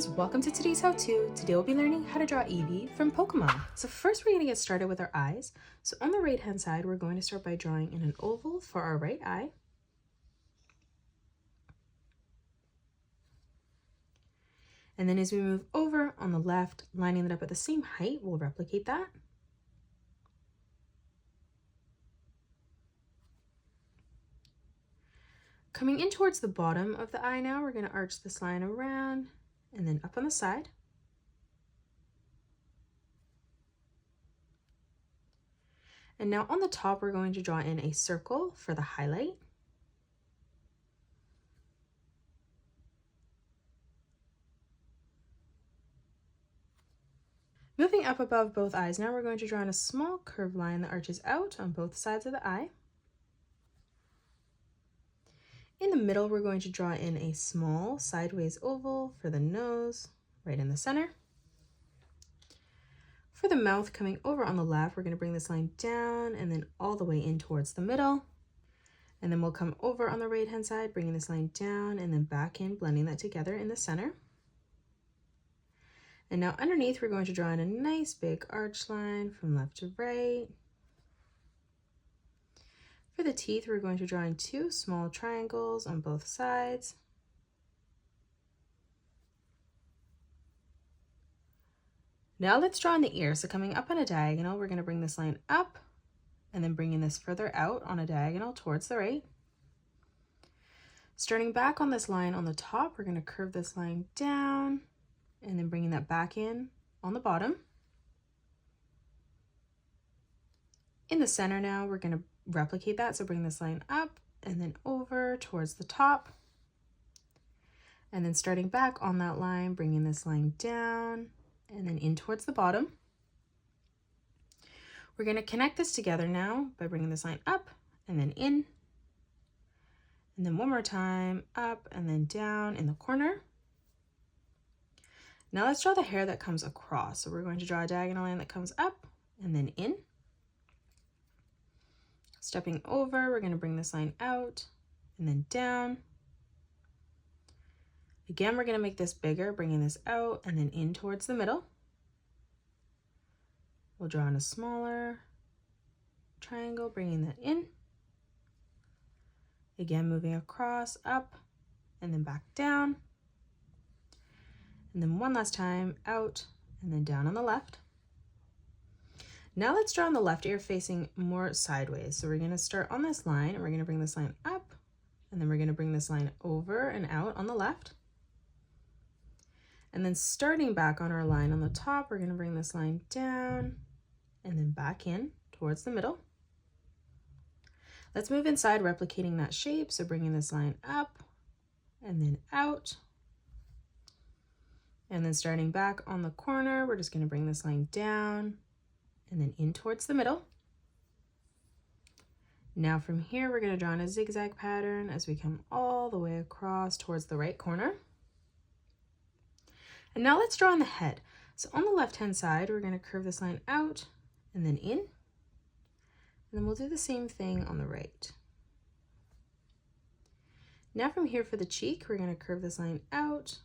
friends, welcome to today's how-to. Today we'll be learning how to draw Eevee from Pokemon. So first we're going to get started with our eyes. So on the right hand side we're going to start by drawing in an oval for our right eye. And then as we move over on the left, lining it up at the same height, we'll replicate that. Coming in towards the bottom of the eye now, we're going to arch this line around and then up on the side. And now on the top, we're going to draw in a circle for the highlight. Moving up above both eyes, now we're going to draw in a small curved line that arches out on both sides of the eye. In the middle, we're going to draw in a small sideways oval for the nose, right in the center. For the mouth coming over on the left, we're going to bring this line down and then all the way in towards the middle. And then we'll come over on the right hand side, bringing this line down and then back in, blending that together in the center. And now underneath, we're going to draw in a nice big arch line from left to right. For the teeth, we're going to draw in two small triangles on both sides. Now let's draw in the ear. So coming up on a diagonal, we're going to bring this line up and then bringing this further out on a diagonal towards the right. Starting back on this line on the top, we're going to curve this line down and then bringing that back in on the bottom. In the center now, we're going to replicate that. So bring this line up and then over towards the top. And then starting back on that line, bringing this line down and then in towards the bottom. We're going to connect this together now by bringing this line up and then in. And then one more time, up and then down in the corner. Now let's draw the hair that comes across. So we're going to draw a diagonal line that comes up and then in. Stepping over, we're going to bring this line out and then down. Again, we're going to make this bigger, bringing this out and then in towards the middle. We'll draw in a smaller triangle, bringing that in. Again, moving across, up, and then back down. And then one last time, out, and then down on the left. Now let's draw on the left ear facing more sideways. So we're going to start on this line, and we're going to bring this line up, and then we're going to bring this line over and out on the left. And then starting back on our line on the top, we're going to bring this line down and then back in towards the middle. Let's move inside, replicating that shape. So bringing this line up and then out. And then starting back on the corner, we're just going to bring this line down and then in towards the middle. Now from here, we're going to draw in a zigzag pattern as we come all the way across towards the right corner. And now let's draw on the head. So on the left-hand side, we're going to curve this line out and then in. And then we'll do the same thing on the right. Now from here for the cheek, we're going to curve this line out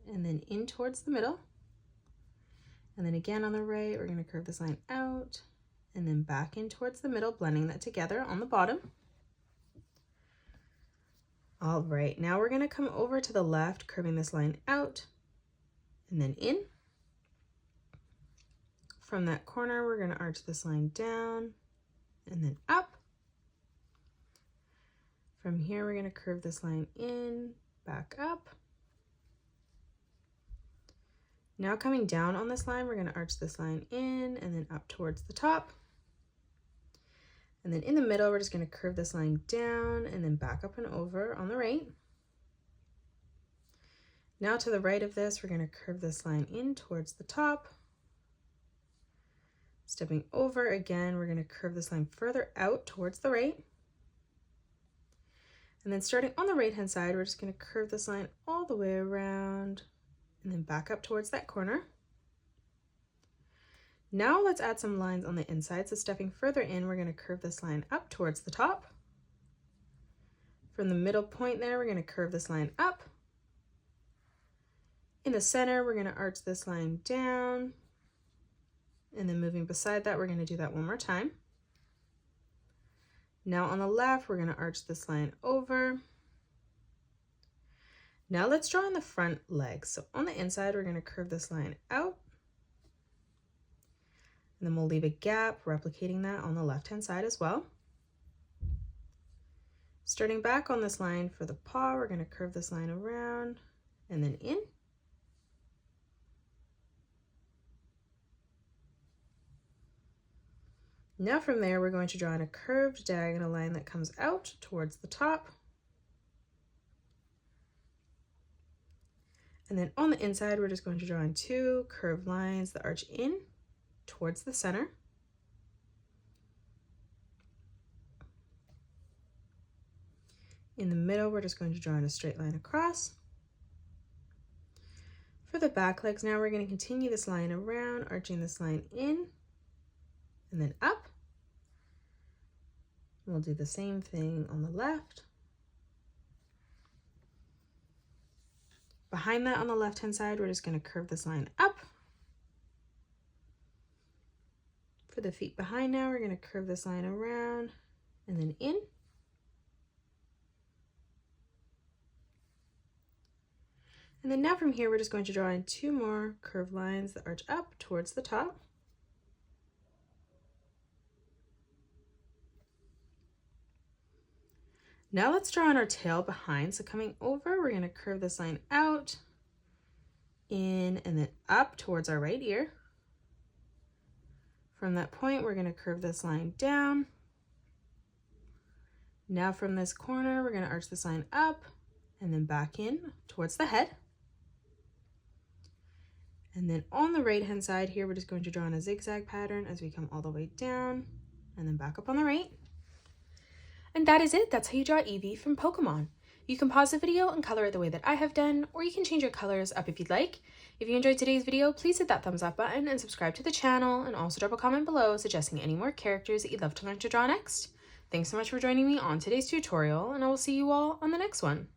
and then in towards the middle. And then again on the right, we're going to curve this line out and then back in towards the middle, blending that together on the bottom. All right, now we're going to come over to the left, curving this line out and then in. From that corner, we're going to arch this line down and then up. From here, we're going to curve this line in, back up. Now coming down on this line, we're going to arch this line in and then up towards the top. And then in the middle, we're just going to curve this line down and then back up and over on the right. Now to the right of this, we're going to curve this line in towards the top. Stepping over again, we're going to curve this line further out towards the right. And then starting on the right hand side, we're just going to curve this line all the way around and then back up towards that corner. Now let's add some lines on the inside. So stepping further in, we're going to curve this line up towards the top. From the middle point there, we're going to curve this line up In the center, we're going to arch this line down, and then moving beside that, we're going to do that one more time. Now on the left, we're going to arch this line over. Now let's draw in the front legs. So on the inside, we're going to curve this line out, and then we'll leave a gap, replicating that on the left-hand side as well. Starting back on this line for the paw, we're going to curve this line around and then in. Now from there, we're going to draw in a curved diagonal line that comes out towards the top. And then on the inside, we're just going to draw in two curved lines that arch in towards the center. In the middle, we're just going to draw in a straight line across. For the back legs now, we're going to continue this line around, arching this line in and then up. We'll do the same thing on the left. Behind that on the left-hand side, we're just going to curve this line up. For the feet behind now, we're going to curve this line around and then in. And then now from here, we're just going to draw in two more curved lines that arch up towards the top. Now let's draw in our tail behind. So coming over, we're going to curve this line out, in, and then up towards our right ear. From that point, we're going to curve this line down. Now from this corner, we're going to arch this line up and then back in towards the head. And then on the right-hand side here, we're just going to draw in a zigzag pattern as we come all the way down and then back up on the right. And that is it. That's how you draw Eevee from Pokemon. You can pause the video and color it the way that I have done, or you can change your colors up if you'd like. If you enjoyed today's video, please hit that thumbs up button and subscribe to the channel, and also drop a comment below suggesting any more characters that you'd love to learn to draw next. Thanks so much for joining me on today's tutorial, and I will see you all on the next one.